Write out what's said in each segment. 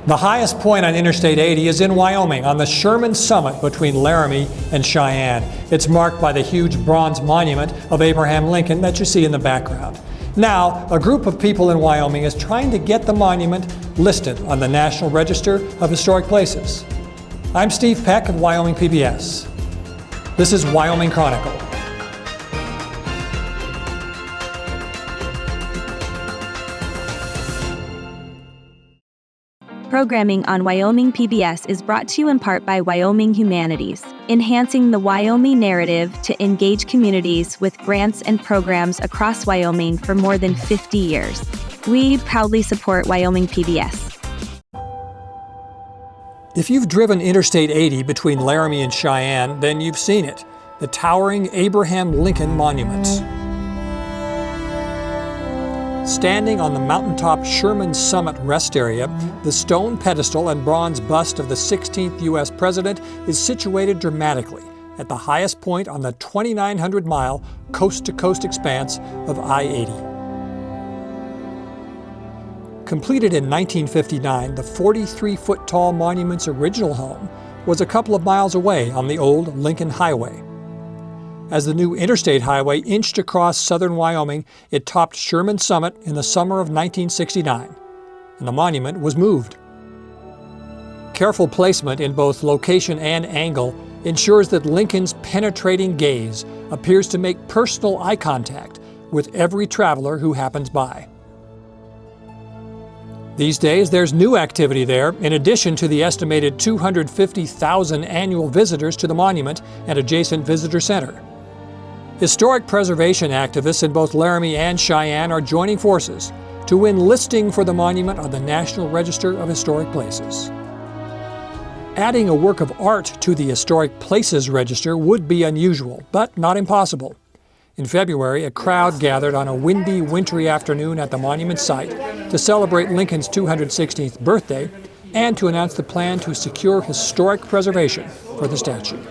The highest point on Interstate 80 is in Wyoming, on the Sherman Summit between Laramie and Cheyenne. It's marked by the huge bronze monument of Abraham Lincoln that you see in the background. Now, a group of people in Wyoming is trying to get the monument listed on the National Register of Historic Places. I'm Steve Peck of Wyoming PBS. This is Wyoming Chronicle. Programming on Wyoming PBS is brought to you in part by Wyoming Humanities, enhancing the Wyoming narrative to engage communities with grants and programs across Wyoming for more than 50 years. We proudly support Wyoming PBS. If you've driven Interstate 80 between Laramie and Cheyenne, then you've seen it, the towering Abraham Lincoln Monument. Standing on the mountaintop Sherman Summit rest area, the stone pedestal and bronze bust of the 16th U.S. president is situated dramatically at the highest point on the 2,900-mile coast-to-coast expanse of I-80. Completed in 1959, the 43-foot-tall monument's original home was a couple of miles away on the old Lincoln Highway. As the new interstate highway inched across southern Wyoming, it topped Sherman Summit in the summer of 1969, and the monument was moved. Careful placement in both location and angle ensures that Lincoln's penetrating gaze appears to make personal eye contact with every traveler who happens by. These days, there's new activity there, in addition to the estimated 250,000 annual visitors to the monument and adjacent visitor center. Historic preservation activists in both Laramie and Cheyenne are joining forces to win listing for the monument on the National Register of Historic Places. Adding a work of art to the Historic Places Register would be unusual, but not impossible. In February, a crowd gathered on a windy, wintry afternoon at the monument site to celebrate Lincoln's 216th birthday and to announce the plan to secure historic preservation for the statue.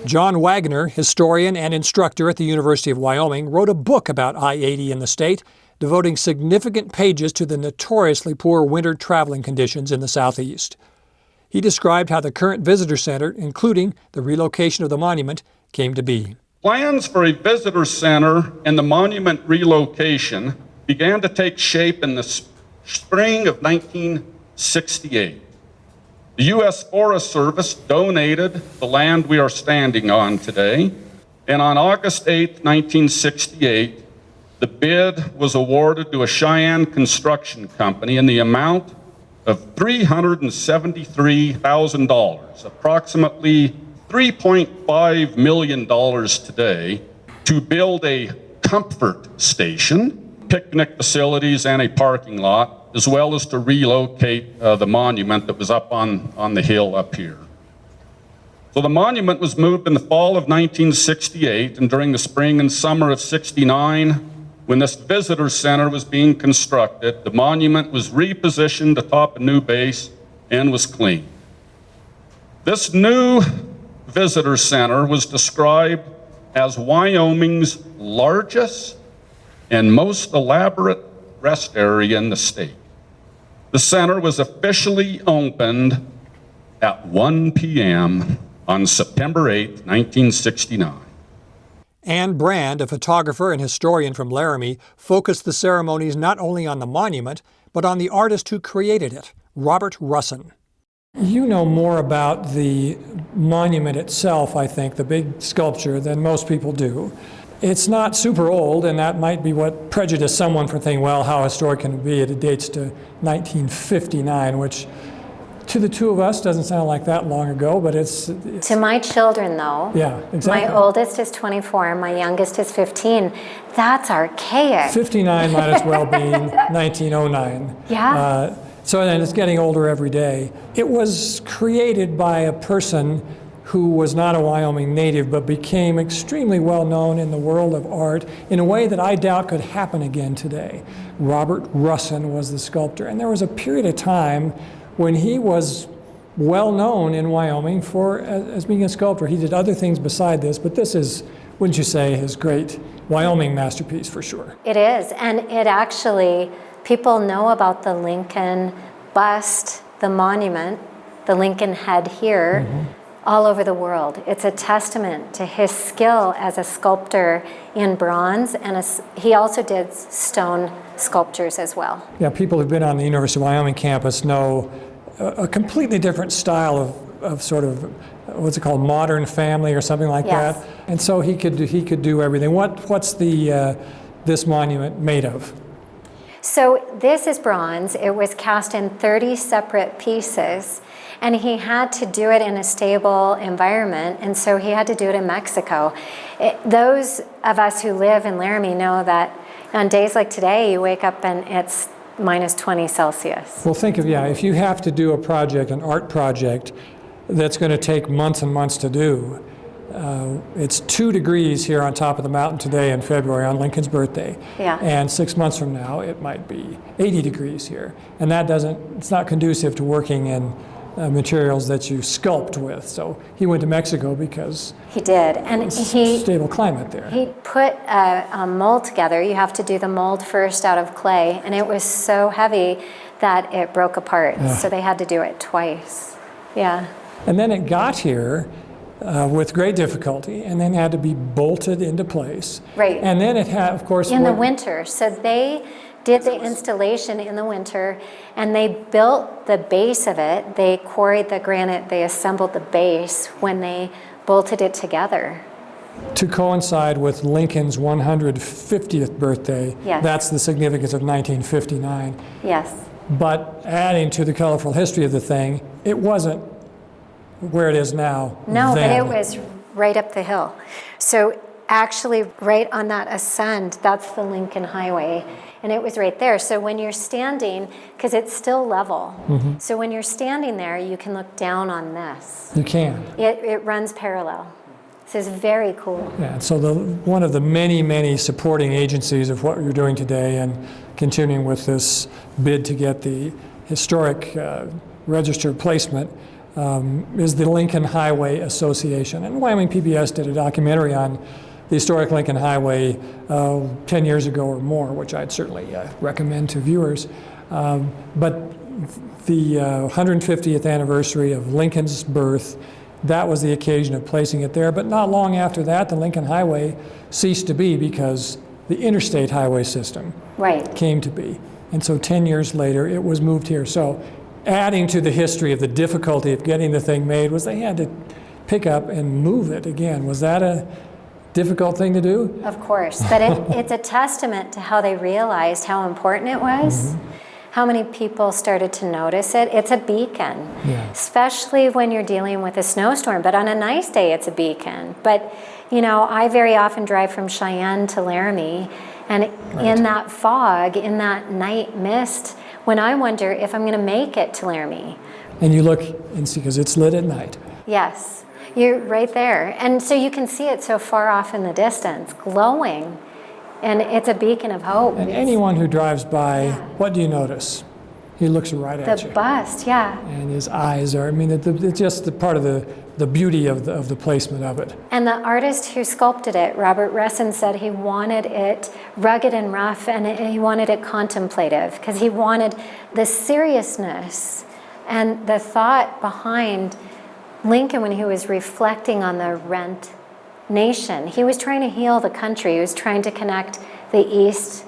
John Wagner, historian and instructor at the University of Wyoming, wrote a book about I-80 in the state, devoting significant pages to the notoriously poor winter traveling conditions in the southeast. He described how the current visitor center, including the relocation of the monument, came to be. Plans for a visitor center and the monument relocation began to take shape in the spring of 1968. The U.S. Forest Service donated the land we are standing on today, and on August 8, 1968, the bid was awarded to a Cheyenne construction company in the amount of $373,000, approximately $3.5 million today, to build a comfort station, picnic facilities, and a parking lot, as well as to relocate the monument that was up on the hill up here. So the monument was moved in the fall of 1968, and during the spring and summer of '69, when this visitor center was being constructed, the monument was repositioned atop a new base and was cleaned. This new visitor center was described as Wyoming's largest and most elaborate rest area in the state. The center was officially opened at 1 p.m. on September 8, 1969. Ann Brand, a photographer and historian from Laramie, focused the ceremonies not only on the monument, but on the artist who created it, Robert Russin. You know more about the monument itself, I think, the big sculpture, than most people do. It's not super old, and that might be what prejudiced someone for thinking, well, how historic can it be? It dates to 1959, which to the two of us doesn't sound like that long ago, but it's to my children, though. Yeah, exactly. My oldest is 24, my youngest is 15. That's archaic. 59 might as well be 1909. Yeah. So then it's getting older every day. It was created by a person who was not a Wyoming native, but became extremely well known in the world of art in a way that I doubt could happen again today. Robert Russin was the sculptor, and there was a period of time when he was well known in Wyoming for as being a sculptor. He did other things beside this, but this is, wouldn't you say, his great Wyoming masterpiece for sure. It is, and it actually, people know about the Lincoln bust, the monument, the Lincoln head here, all over the world. It's a testament to his skill as a sculptor in bronze, and he also did stone sculptures as well. Yeah, people who've been on the University of Wyoming campus know a completely different style of sort of, what's it called, modern family or something like Yes. that. And so he could do everything. What's this monument made of? So this is bronze. It was cast in 30 separate pieces, and he had to do it in a stable environment, and so he had to do it in Mexico. Those of us who live in Laramie know that on days like today, you wake up and it's minus 20 Celsius. Well, think of, if you have to do a project, an art project, that's going to take months and months to do. It's 2 degrees here on top of the mountain today in February on Lincoln's birthday. Yeah. And 6 months from now, it might be 80 degrees here. And it's not conducive to working in materials that you sculpt with. So he went to Mexico because He did, and it's he stable climate there. He put a mold together. You have to do the mold first out of clay, and it was so heavy that it broke apart. So they had to do it twice. Yeah. And then it got here with great difficulty, and then had to be bolted into place. Right. And then it had, of course, In the winter. So they did the installation in the winter, and they built the base of it. They quarried the granite, they assembled the base when they bolted it together. to coincide with Lincoln's 150th birthday. Yes. That's the significance of 1959. Yes. But adding to the colorful history of the thing, it wasn't where it is now. No, then. but it was right up the hill. So actually right on that ascend, that's the Lincoln Highway. And it was right there. So when you're standing, because it's still level, so when you're standing there, you can look down on this. You can. It runs parallel. So it's very cool. Yeah, so one of the many, many supporting agencies of what you're doing today and continuing with this bid to get the historic register placement is the Lincoln Highway Association. And Wyoming PBS did a documentary on the historic Lincoln Highway 10 years ago or more, which I'd certainly recommend to viewers. But the 150th anniversary of Lincoln's birth, that was the occasion of placing it there. But not long after that, the Lincoln Highway ceased to be because the interstate highway system came to be. And so 10 years later, it was moved here. So adding to the history of the difficulty of getting the thing made was they had to pick up and move it again. Was that a difficult thing to do? Of course, but it's a testament to how they realized how important it was. How many people started to notice it. It's a beacon, especially when you're dealing with a snowstorm. But on a nice day, it's a beacon. But, you know, I very often drive from Cheyenne to Laramie, and in that fog, in that night mist, when I wonder if I'm going to make it to Laramie. And you look and see, because it's lit at night. Yes, you're right there. And so you can see it so far off in the distance, glowing. And it's a beacon of hope. And anyone who drives by, what do you notice? He looks right at you. The bust, yeah. And his eyes are, I mean, it's just the part of the beauty of the placement of it. And the artist who sculpted it, Robert Russin, said he wanted it rugged and rough, and he wanted it contemplative, because he wanted the seriousness and the thought behind Lincoln when he was reflecting on the rent nation. He was trying to heal the country. He was trying to connect the East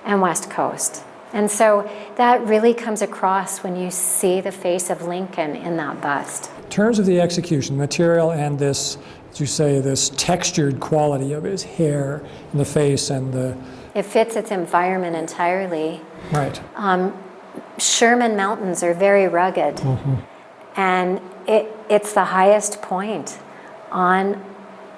and West Coast. And so that really comes across when you see the face of Lincoln in that bust. In terms of the execution, material and this, as you say, this textured quality of his hair and the face and the... It fits its environment entirely. Right. Sherman Mountains are very rugged. And it's the highest point on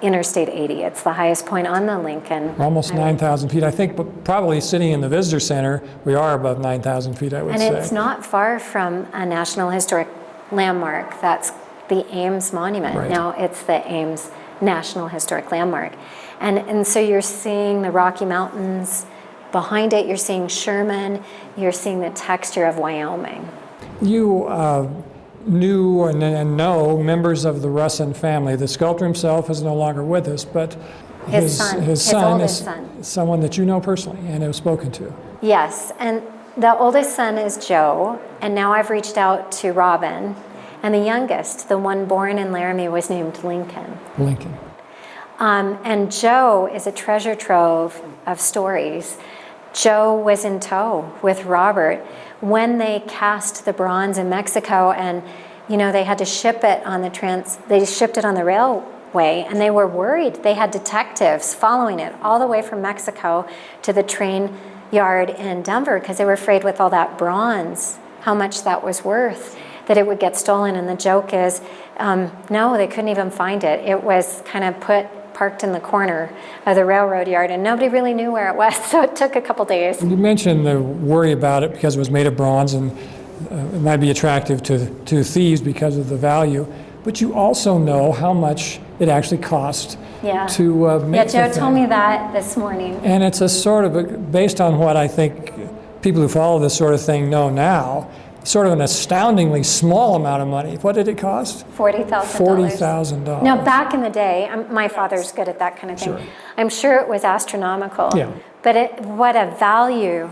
Interstate 80. It's the highest point on the Lincoln. Almost 9,000 feet. I think but probably sitting in the visitor center, we are above 9,000 feet, I would say. And it's not far from a National Historic Landmark. That's the Ames Monument. Right. Now it's the Ames National Historic Landmark. And so you're seeing the Rocky Mountains. Behind it, you're seeing Sherman. You're seeing the texture of Wyoming. You knew and know members of the Russin family. The sculptor himself is no longer with us, but his son oldest is son. someone that you know personally and have spoken to. Yes, and The oldest son is Joe, and now I've reached out to Robin. And the youngest, the one born in Laramie, was named Lincoln. Lincoln. And Joe is a treasure trove of stories. Joe was in tow with Robert when they cast the bronze in Mexico, and they had to ship it on they shipped it on the railway, and they were worried. They had detectives following it all the way from Mexico to the train yard in Denver because they were afraid with all that bronze, how much that was worth, that it would get stolen. And the joke is, no, they couldn't even find it. It was kind of parked in the corner of the railroad yard, and nobody really knew where it was, so it took a couple days. You mentioned the worry about it because it was made of bronze, and it might be attractive to thieves because of the value, but you also know how much it actually cost to make the Joe told me that this morning. And it's a sort of, based on what I think people who follow this sort of thing know now, sort of an astoundingly small amount of money. What did it cost? $40,000. $40,000. Now, back in the day, my father's good at that kind of thing. Sure. I'm sure it was astronomical. Yeah. But what a value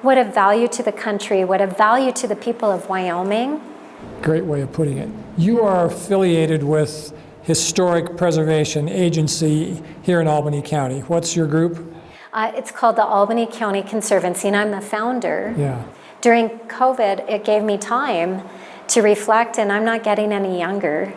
to the country, what a value to the people of Wyoming. Great way of putting it. You are affiliated with Historic Preservation Agency here in Albany County. What's your group? It's called the Albany County Conservancy, and I'm the founder. Yeah. During COVID, it gave me time to reflect, and I'm not getting any younger.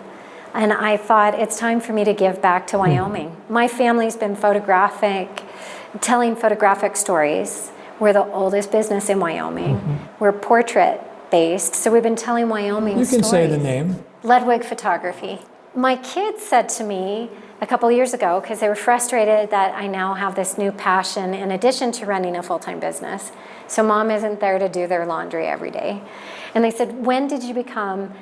And I thought it's time for me to give back to Wyoming. My family's been telling photographic stories. We're the oldest business in Wyoming. We're portrait-based, so we've been telling Wyoming stories. You can say the name. Ledwig Photography. My kids said to me a couple years ago, because they were frustrated that I now have this new passion in addition to running a full-time business. So mom isn't there to do their laundry every day. And they said, when did you become,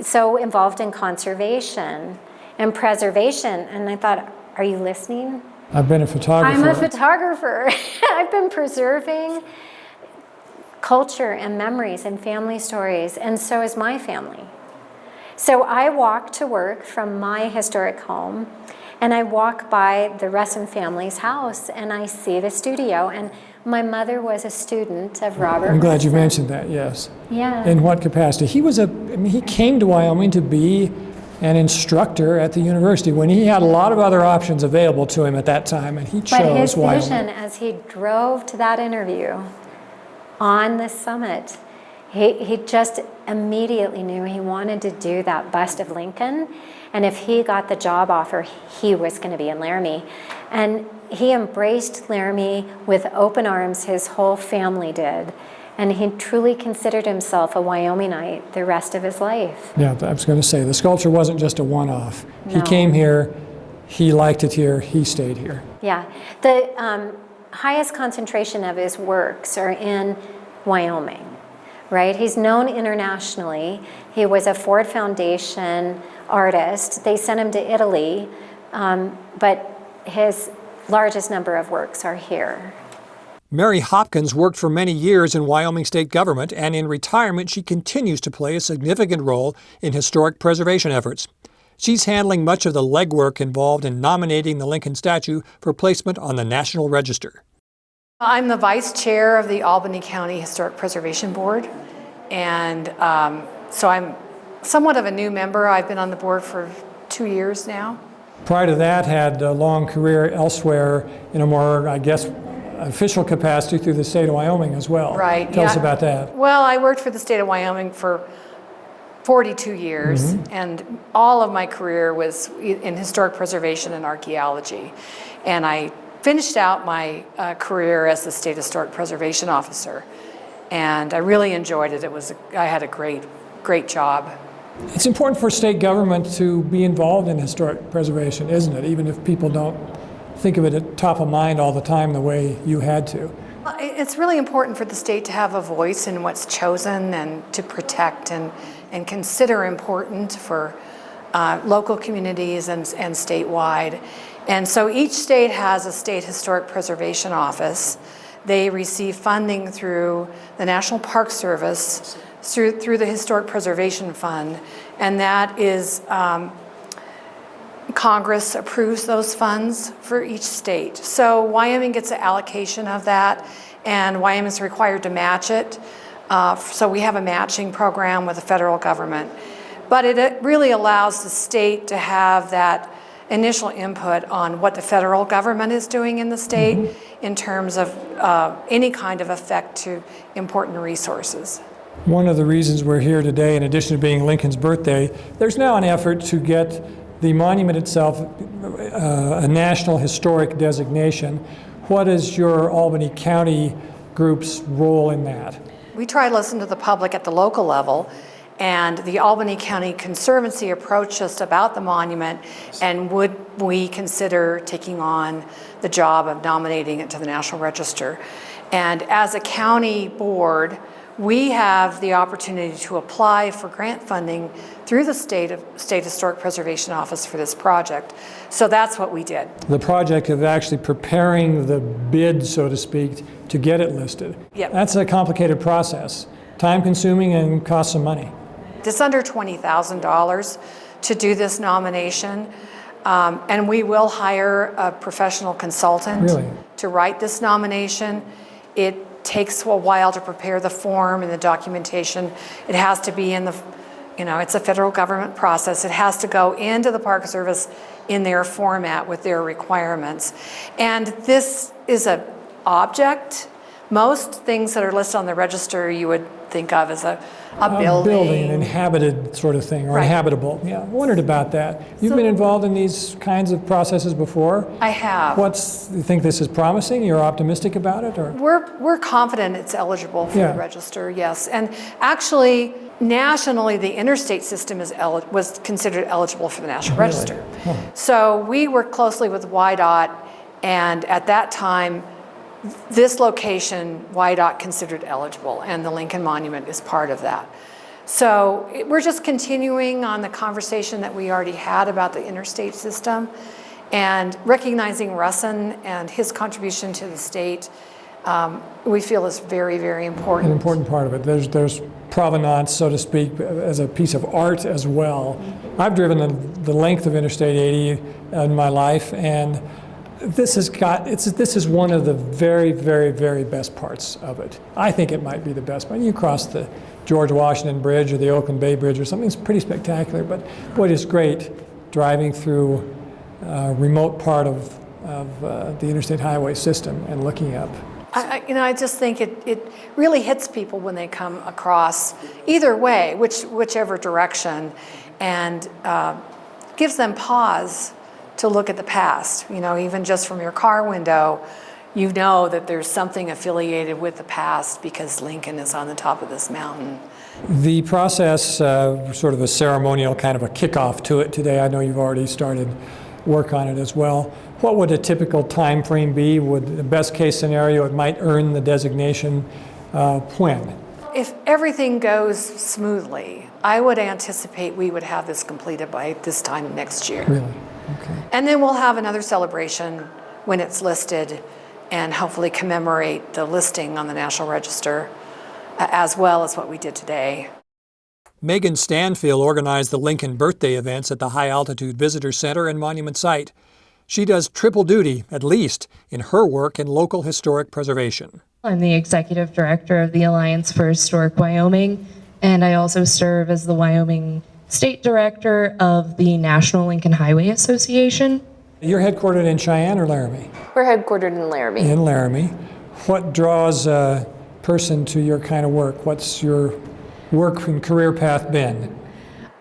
so involved in conservation and preservation? And I thought, are you listening? I've been a photographer. I'm a photographer. I've been preserving culture and memories and family stories, and so is my family. So I walk to work from my historic home, and I walk by the Russin family's house, and I see the studio. And my mother was a student of Robert I'm glad you Russin. mentioned that, yes. Yeah. In what capacity? He came to Wyoming to be an instructor at the university when he had a lot of other options available to him at that time, and he chose Wyoming. But his vision as he drove to that interview on the summit, he just immediately knew he wanted to do that bust of Lincoln, and if he got the job offer, he was going to be in Laramie. And he embraced Laramie with open arms, his whole family did. And he truly considered himself a Wyomingite the rest of his life. Yeah, I was going to say, the sculpture wasn't just a one-off. No. He came here, he liked it here, he stayed here. Yeah. The highest concentration of his works are in Wyoming, right? He's known internationally. He was a Ford Foundation artist. They sent him to Italy, but his largest number of works are here. Mary Hopkins worked for many years in Wyoming state government, and in retirement she continues to play a significant role in historic preservation efforts. She's handling much of the legwork involved in nominating the Lincoln statue for placement on the National Register. I'm the vice chair of the Albany County Historic Preservation Board, and so I'm somewhat of a new member. I've been on the board for 2 years now. Prior to that, had a long career elsewhere in a more, I guess, official capacity through the state of Wyoming as well. Right. Tell us about that. Well, I worked for the state of Wyoming for 42 years, and all of my career was in historic preservation and archaeology. And I finished out my career as the state historic preservation officer, and I really enjoyed it. I had a great job. It's important for state government to be involved in historic preservation, isn't it? Even if people don't think of it at top of mind all the time the way you had to. It's really important for the state to have a voice in what's chosen and to protect and consider important for local communities and statewide. And so each state has a state historic preservation office. They receive funding through the National Park Service, through the Historic Preservation Fund, and that is Congress approves those funds for each state. So Wyoming gets an allocation of that, and Wyoming is required to match it. So we have a matching program with the federal government. But it really allows the state to have that initial input on what the federal government is doing in the state in terms of any kind of effect to important resources. One of the reasons we're here today, in addition to being Lincoln's birthday, there's now an effort to get the monument itself a National Historic designation. What is your Albany County group's role in that? We try to listen to the public at the local level, and the Albany County Conservancy approached us about the monument, and would we consider taking on the job of nominating it to the National Register. And as a county board, we have the opportunity to apply for grant funding through the State Historic Preservation Office for this project. So that's what we did. The project of actually preparing the bid, so to speak, to get it listed. Yep. That's a complicated process, time-consuming and costs some money. It's under $20,000 to do this nomination, and we will hire a professional consultant to write this nomination. It takes a while to prepare the form and the documentation. It has to be in the, it's a federal government process. It has to go into the Park Service in their format with their requirements. And this is an object. Most things that are listed on the register you would think of as a building. An inhabited sort of thing, or habitable. Yeah, I wondered about that. You've been involved in these kinds of processes before? I have. You think this is promising? You're optimistic about it? Or? We're confident it's eligible for the register, yes. And actually, nationally, the interstate system was considered eligible for the National Register. Oh. So we worked closely with WYDOT, and at that time, this location, WYDOT considered eligible, and the Lincoln Monument is part of that. So we're just continuing on the conversation that we already had about the interstate system, and recognizing Russin and his contribution to the state, we feel is very, very important. An important part of it. There's provenance, so to speak, as a piece of art as well. I've driven the length of Interstate 80 in my life, and this is one of the very, very, very best parts of it. I think it might be the best part. You cross the George Washington Bridge or the Oakland Bay Bridge or something, it's pretty spectacular, but boy, it's great driving through a remote part of the interstate highway system and looking up. I just think it really hits people when they come across either way, whichever direction, and gives them pause to look at the past. Even just from your car window, you know that there's something affiliated with the past because Lincoln is on the top of this mountain. The process, sort of a ceremonial kind of a kickoff to it today. I know you've already started work on it as well. What would a typical time frame be? Would the best case scenario, it might earn the designation when? If everything goes smoothly, I would anticipate we would have this completed by this time next year. Really? Okay. And then we'll have another celebration when it's listed and hopefully commemorate the listing on the National Register as well as what we did today. Megan Stanfield organized the Lincoln birthday events at the High Altitude Visitor Center and Monument Site. She does triple duty, at least, in her work in local historic preservation. I'm the executive director of the Alliance for Historic Wyoming, and I also serve as the Wyoming State Director of the National Lincoln Highway Association. You're headquartered in Cheyenne or Laramie? We're headquartered in Laramie. In Laramie. What draws a person to your kind of work? What's your work and career path been?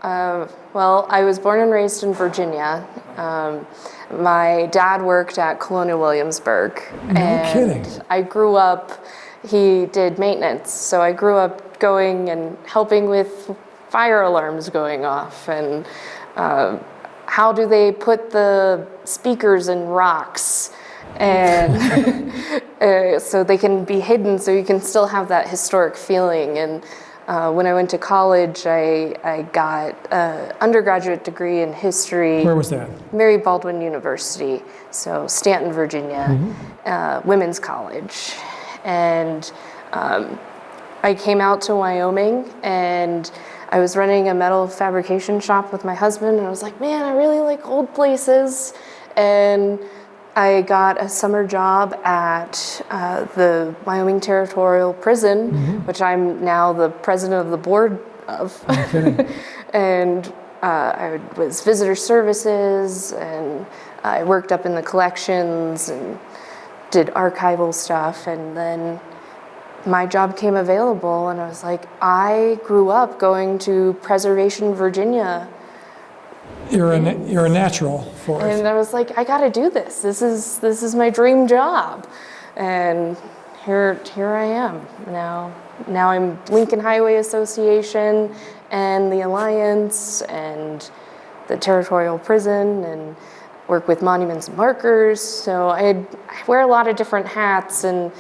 Well, I was born and raised in Virginia. My dad worked at Colonial Williamsburg. No kidding. I grew up, he did maintenance, so I grew up going and helping with fire alarms going off, and how do they put the speakers in rocks, and so they can be hidden so you can still have that historic feeling. And when I went to college, I got an undergraduate degree in history. Where was that? Mary Baldwin University, so Stanton, Virginia, women's college. And I came out to Wyoming, and I was running a metal fabrication shop with my husband, and I was like, man, I really like old places. And I got a summer job at the Wyoming Territorial Prison, which I'm now the president of the board of. And I was visitor services, and I worked up in the collections and did archival stuff. And then my job came available, and I was like, I grew up going to Preservation, Virginia. You're a natural for it. And I was like, I got to do this. This is my dream job, and here I am now. Now I'm Lincoln Highway Association and the Alliance and the Territorial Prison, and work with monuments and markers. So I wear a lot of different hats, and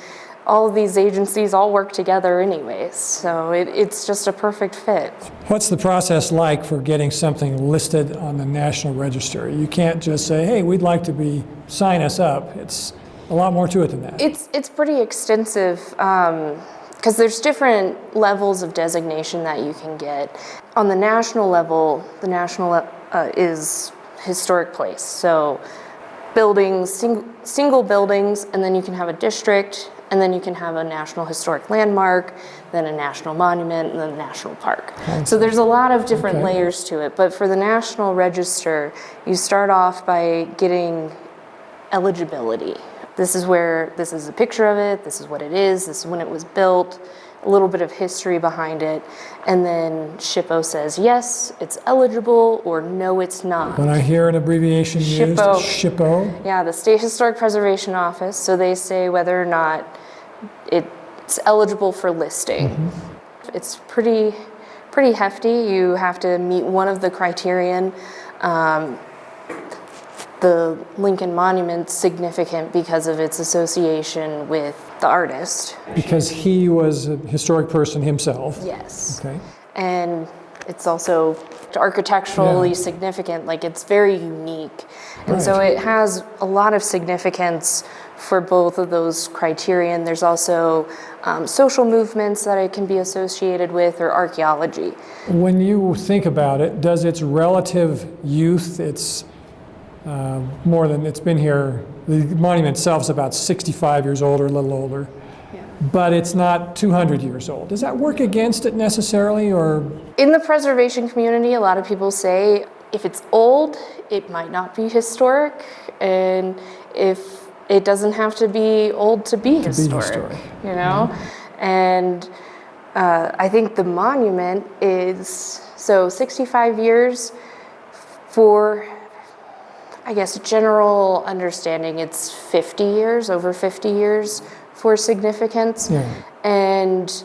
all of these agencies all work together anyways. So it's just a perfect fit. What's the process like for getting something listed on the National Register? You can't just say, hey, we'd like to sign us up. It's a lot more to it than that. It's pretty extensive, because there's different levels of designation that you can get. On the national level, the national is historic place. So buildings, single buildings, and then you can have a district, and then you can have a National Historic Landmark, then a national monument, and then a national park. So there's a lot of different layers to it. But for the National Register, you start off by getting eligibility. This is a picture of it, this is what it is, this is when it was built, a little bit of history behind it, and then SHPO says, yes, it's eligible, or no, it's not. When I hear an abbreviation used, SHPO. Yeah, the State Historic Preservation Office, so they say whether or not it's eligible for listing. It's pretty hefty. You have to meet one of the criterion. The Lincoln Monument's significant because of its association with the artist. Because he was a historic person himself. Yes. Okay. And it's also architecturally significant, like it's very unique. And so it has a lot of significance for both of those criterion. There's also social movements that it can be associated with, or archaeology. When you think about it, does its relative youth, it's been here, the monument itself is about 65 years old or a little older, but it's not 200 years old. Does that work against it necessarily, or? In the preservation community, a lot of people say if it's old, it might not be historic, and if it doesn't have to be old to be historic, you know? And I think the monument is, so 65 years for, I guess, general understanding, it's 50 years, over 50 years for significance. And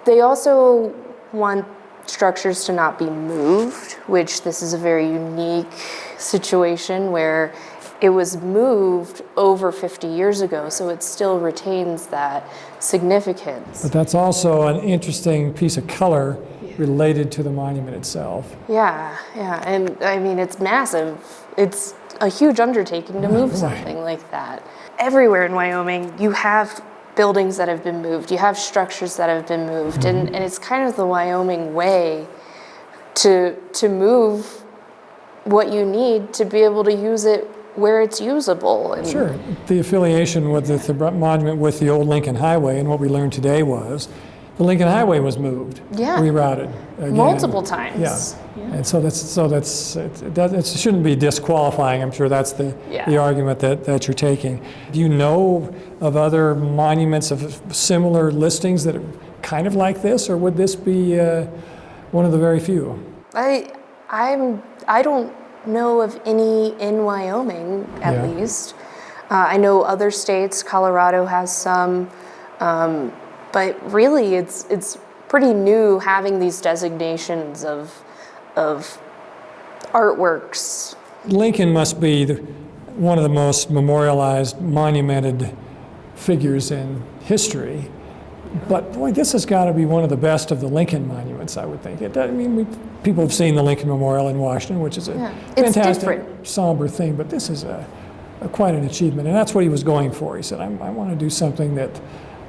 they also want structures to not be moved, which this is a very unique situation where it was moved over 50 years ago, so it still retains that significance. But that's also an interesting piece of color related to the monument itself. Yeah, and I mean, it's massive. It's a huge undertaking to move something like that. Everywhere in Wyoming, you have buildings that have been moved, you have structures that have been moved, and it's kind of the Wyoming way to move what you need to be able to use it where it's usable. And sure, the affiliation with the monument with the old Lincoln Highway, and what we learned today was the Lincoln Highway was moved, rerouted again. Multiple times. Yeah. And so it shouldn't be disqualifying. I'm sure that's the argument that you're taking. Do you know of other monuments of similar listings that are kind of like this, or would this be one of the very few? I don't know of any in Wyoming, at least. I know other states, Colorado has some, but really it's pretty new having these designations of artworks. Lincoln must be one of the most memorialized, monumented figures in history. But boy, this has got to be one of the best of the Lincoln monuments, I would think. People have seen the Lincoln Memorial in Washington, which is a fantastic, somber thing, but this is quite an achievement. And that's what he was going for. He said, I want to do something that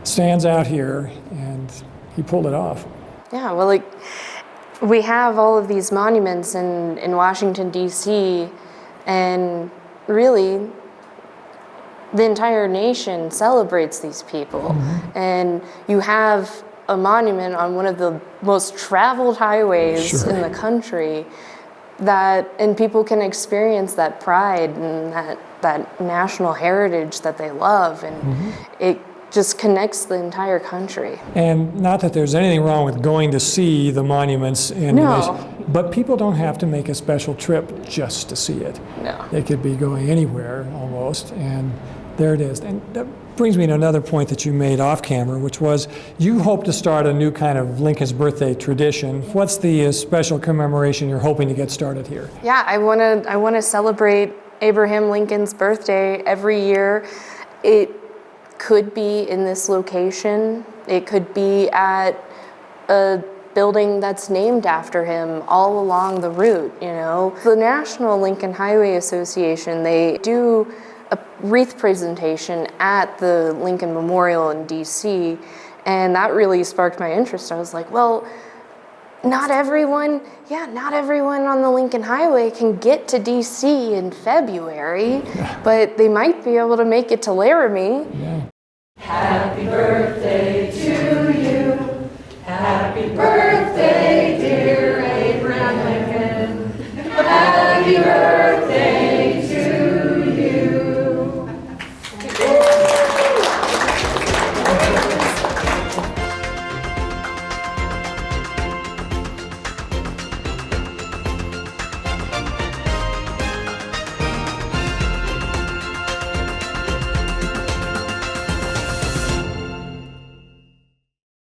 stands out here, and he pulled it off. Yeah, well, we have all of these monuments in Washington, D.C., and really the entire nation celebrates these people. And you have a monument on one of the most traveled highways in the country and people can experience that pride and that national heritage that they love, and it just connects the entire country. And not that there's anything wrong with going to see the monuments in the nation, but people don't have to make a special trip just to see it. No. They could be going anywhere almost, and there it is. And that brings me to another point that you made off camera, which was you hope to start a new kind of Lincoln's birthday tradition. What's the special commemoration you're hoping to get started here? Yeah, I want to celebrate Abraham Lincoln's birthday every year. It could be in this location. It could be at a building that's named after him all along the route, you know. The National Lincoln Highway Association, they do a wreath presentation at the Lincoln Memorial in DC, and that really sparked my interest. I was like, well, not everyone on the Lincoln Highway can get to DC in February, but they might be able to make it to Laramie. Happy birthday to you. Happy birthday, dear Abraham Lincoln. Happy birthday.